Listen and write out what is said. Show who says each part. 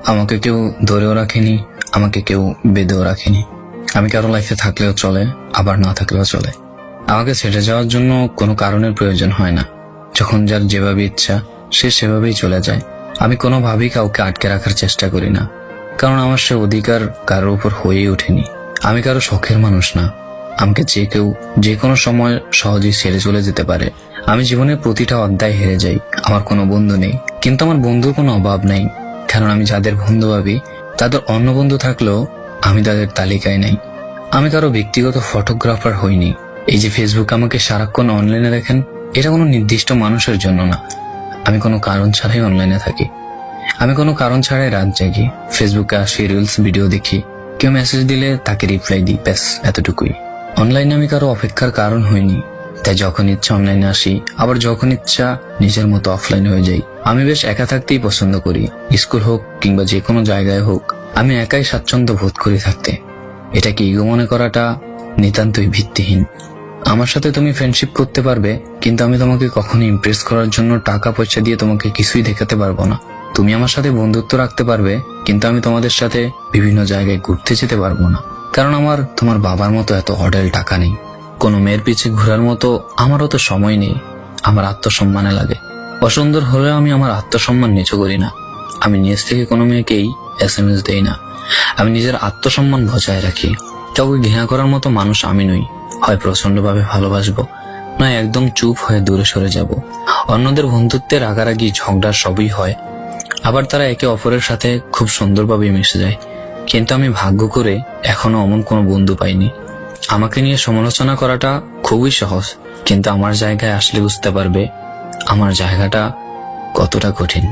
Speaker 1: আমাকে কেউ ধরেও রাখেনি, আমাকে কেউ বেঁধেও রাখেনি। আমি কারো লাইফে থাকলেও চলে, আবার না থাকলেও চলে। আমাকে ছেড়ে যাওয়ার জন্য কোনো কারণের প্রয়োজন হয় না। যখন যার যেভাবে ইচ্ছা সে সেভাবেই চলে যায়। আমি কোনোভাবেই কাউকে আটকে রাখার চেষ্টা করি না, কারণ আমার সে অধিকার কারোর উপর হয়েই ওঠেনি। আমি কারো শখের মানুষ না। আমাকে যে কেউ যে কোনো সময় সহজেই ছেড়ে চলে যেতে পারে। আমি জীবনের প্রতিটা অধ্যায় হেরে যাই। আমার কোনো বন্ধু নেই, কিন্তু আমার বন্ধুর কোনো অভাব নেই, কারণ আমি যাদের বন্ধু ভাবি তাদের অন্য বন্ধু থাকলেও আমি তাদের তালিকায় নেই। আমি কারো ব্যক্তিগত ফটোগ্রাফার হইনি। এই যে ফেসবুক আমাকে সারাক্ষণ অনলাইনে দেখেন, এটা কোনো নির্দিষ্ট মানুষের জন্য না। আমি কোনো কারণ ছাড়াই অনলাইনে থাকি। আমি কোনো কারণ ছাড়াই রাত জাগি, ফেসবুকে আসি, রিলস ভিডিও দেখি, কেউ মেসেজ দিলে তাকে রিপ্লাই দিই, ব্যাস এতটুকুই। অনলাইনে আমি কারো অপেক্ষার কারণ হইনি, তাই যখন ইচ্ছা অনলাইনে আসি, আবার যখন ইচ্ছা নিজের মতো অফলাইন হয়ে যাই। আমি বেশ একা থাকতেই পছন্দ করি। স্কুল হোক কিংবা যে কোনো জায়গায় হোক, আমি একাই স্বাচ্ছন্দ্য বোধ করি থাকতে। এটাকে ইগো মনে করাটা নিতান্তই ভিত্তিহীন। আমার সাথে তুমি ফ্রেন্ডশিপ করতে পারবে, কিন্তু আমি তোমাকে কখনো ইমপ্রেস করার জন্য টাকা পয়সা দিয়ে তোমাকে কিছুই দেখাতে পারবো না। তুমি আমার সাথে বন্ধুত্ব রাখতে পারবে, কিন্তু আমি তোমাদের সাথে বিভিন্ন জায়গায় ঘুরতে যেতে পারবো না, কারণ আমার তোমার বাবার মতো এত অঢেল টাকা নেই। কোনো মেয়ের পিছে ঘোরার মতো আমারও তো সময় নেই। আমার আত্মসম্মানে লাগে। অসুন্দর হলেও আমি আমার আত্মসম্মান নিচু করি না। আমি নিজ থেকে কোনো মেয়েকেই SMS দেই না। আমি নিজের আত্মসম্মান বজায় রাখি। কাউকে ঘৃণা করার মতো মানুষ আমি নই। হয় প্রচন্ডভাবে ভালোবাসবো, নয় একদম চুপ হয়ে দূরে সরে যাব। অন্যদের বন্ধুত্বে রাগারাগি ঝগড়া সবই হয়, আবার তারা একে অপরের সাথে খুব সুন্দরভাবে মিশে যায়। কিন্তু আমি ভাগ্য করে এখনো অমন কোনো বন্ধু পাইনি। আমাকে নিয়ে সমালোচনা করাটা খুবই সহজ, কিন্তু আমার জায়গায় আসলে বুঝতে পারবে আমার জায়গাটা কতটা কঠিন।